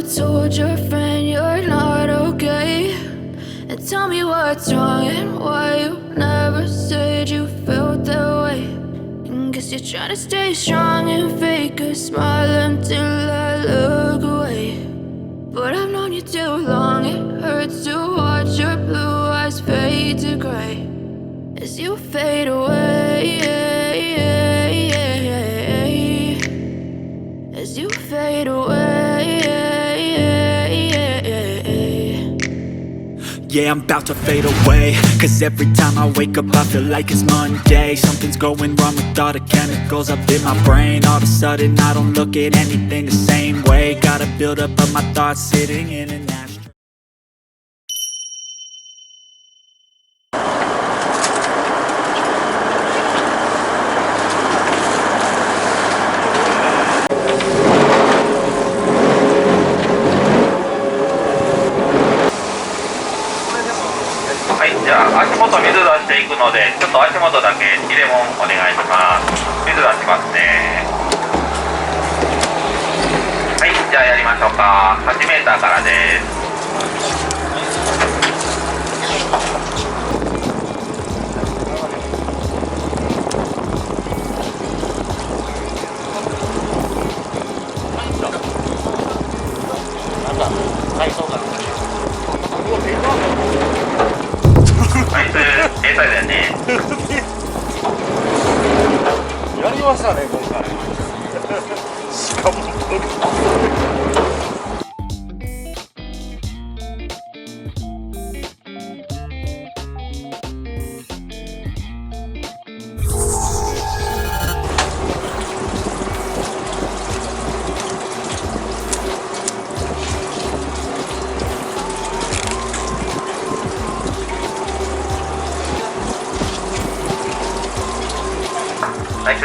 you told your friend you're not okay? And tell me what's wrong and why you never said you felt that way. And guess you're trying to stay strong and fake a smile until I look away. But I've known you too long, it hurts to watch your blue eyes fade to gray as you fade away, as you fade away. Yeah, I'm about to fade away, cause every time I wake up I feel like it's Monday. Something's going wrong with all the chemicals up in my brain. All of a sudden I don't look at anything the same way. Got a build up of my thoughts sitting in an ashtray. じゃあ足元水出していくので、ちょっと足元だけ入れ物お願いします。水出しますね。はい、じゃあやりましょうか。8メーターからです。はい、英才だよね。やりましたね、今回。しかも。ナイス。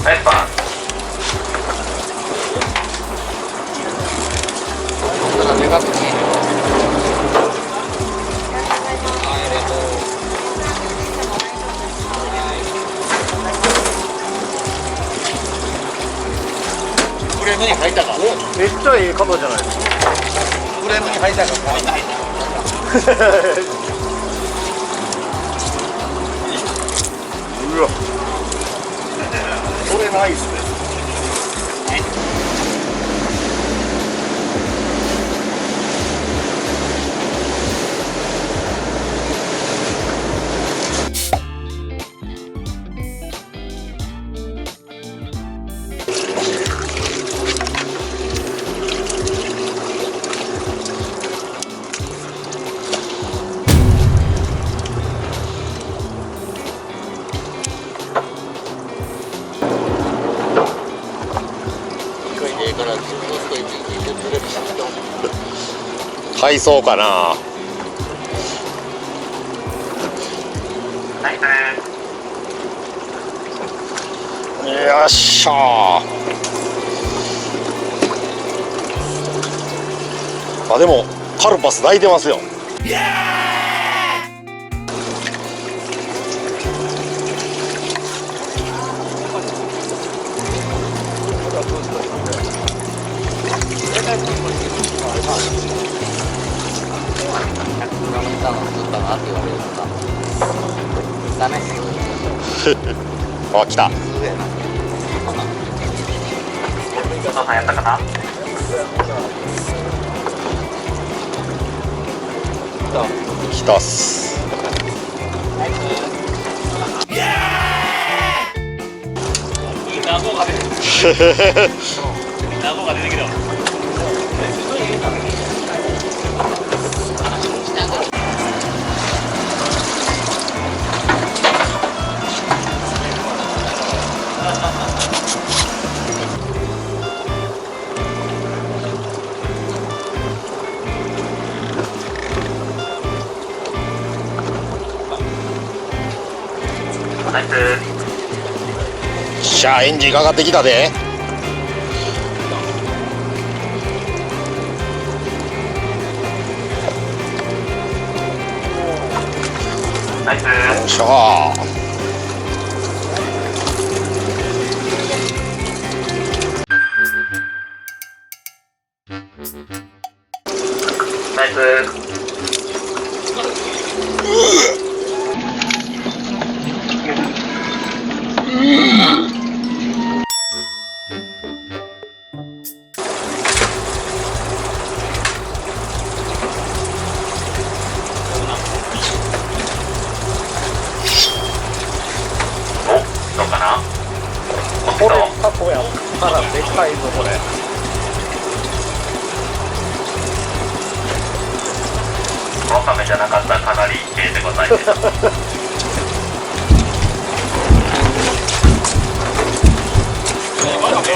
ナイスパン。フレームに入ったか。めっちゃいい角じゃないですか。フレームに入ったか。うわ。それないっすね。海藻かな。よっしゃー。あ、でもカルパス泣いてますよ。あ、来た。お父さんやったかな。来たっす。いいか。謎が出てきた。ナイス。しゃあエンジンかかってきたで。ナイス。よっしゃナイス。どうかな。これタコやったらでかいぞこれ。ワカメじゃなかったらかなり軽でございます。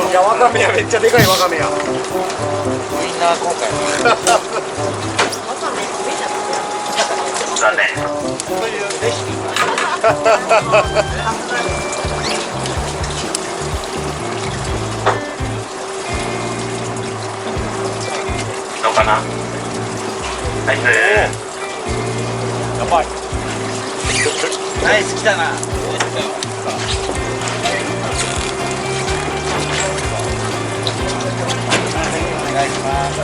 いやワカメや、めっちゃでかいワカメや。みんな今回残念。そういうレシピどうかな。ナイス。やばい。ナイス来たな。お願いします。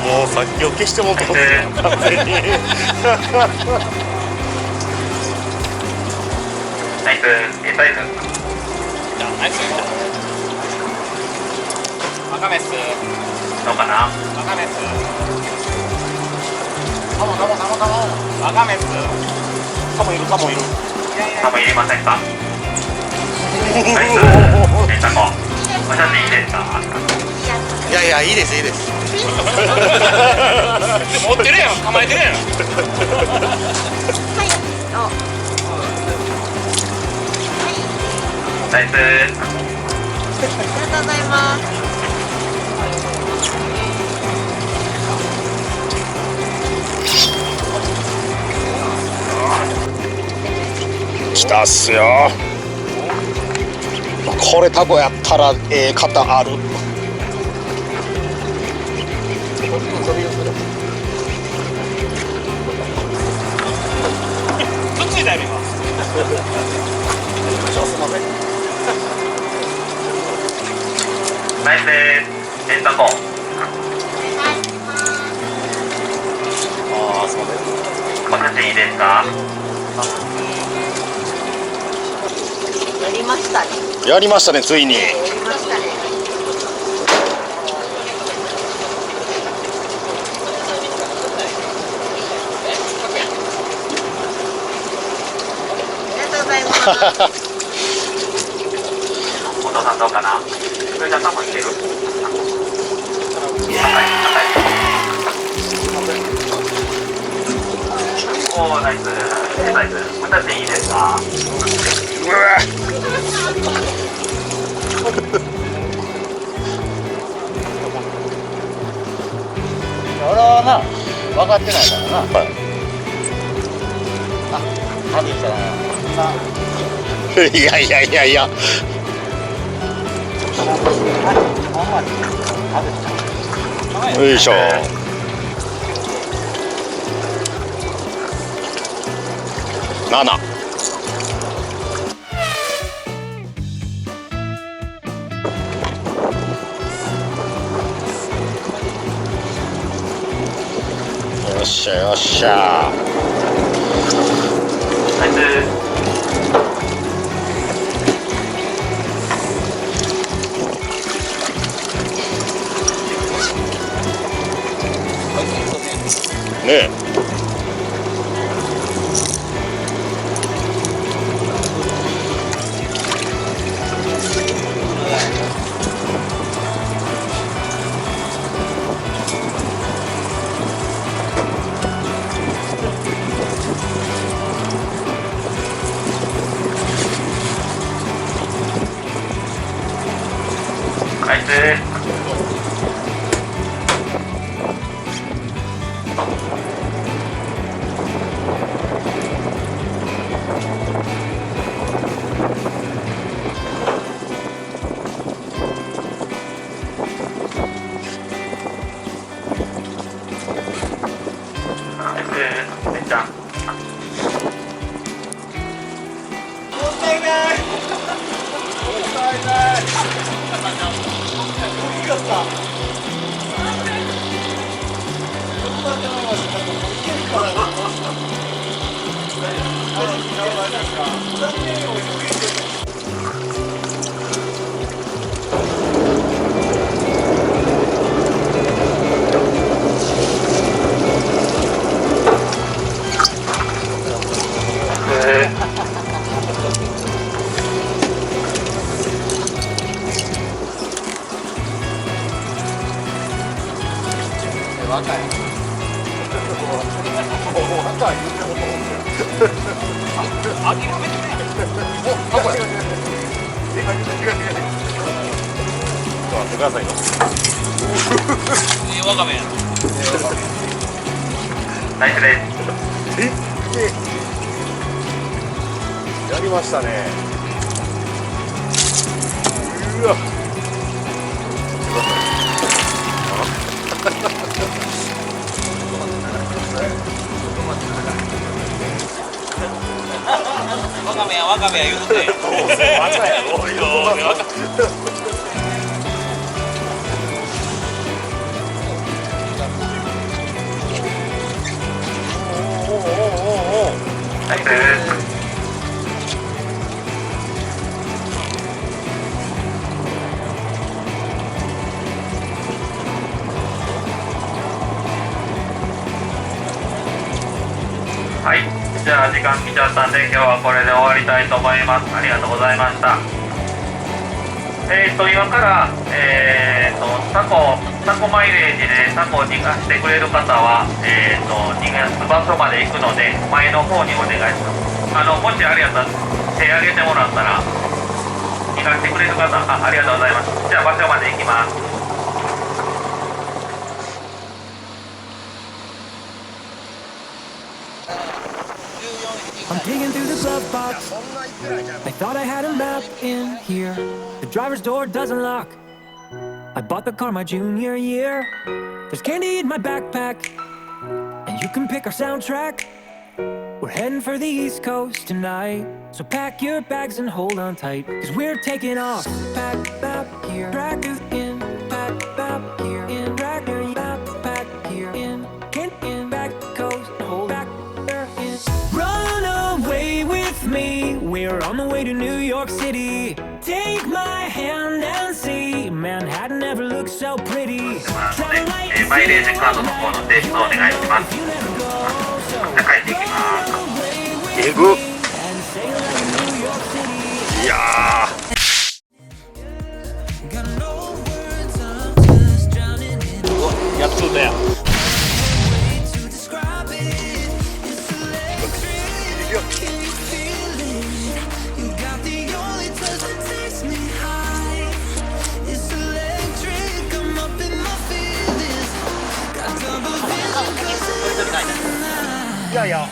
もうさっきを消してもうた完全に。ナイス。Aサイズ。ナイス。ワカメっす。どうかな。ワカメっす。カモ。ワカメっす。カモいる。カモいりませんか。ナイス。エンタコ。お写真いいですか。いやいいですいいです。持ってるやん、構えてるやん。ナイス。ありがとうございます。来たっすよ。これタコやったら型ある。くっついたよ今。ナイスです。エンタコ。すみません。お写真いいですか。やりましたね。やりましたねついに。やりましたね。ありがとうございます。お父さんどうかな。それじゃあ多分いける。おーナイス。ナイス。お写真いいですか。俺はな、分かってないからな。はい。外したな。いや。よいしょ。7。よっしゃよっしゃ。ナイス。ナイスです。やりましたね。うわ。わかめやわかめや言うて。ナイスです。はい、じゃあ時間来ちゃったんで今日はこれで終わりたいと思います。ありがとうございました。今からタコマイレージでタコを逃がしてくれる方は逃がす場所まで行くので前の方にお願いします。もしあれやったら手挙げてもらったら逃がしてくれる方、ありがとうございます。じゃあ場所まで行きます。I'm digging through the glove box. I thought I had a map in here. The driver's door doesn't lock. I bought the car my junior year. There's candy in my backpack, and you can pick our soundtrack. We're heading for the East Coast tonight, so pack your bags and hold on tight, 'cause we're taking off. Pack up here, track in, pack up here, in, track back here, in back coast, hold back there in. Run away with me, we're on the way to New York City. Take my hand and see, Manhattan never looks so pretty. マイレージカードの方の提出をお願いします。じゃあ帰っていきます。えぐ。いややっとだよ。いやいや。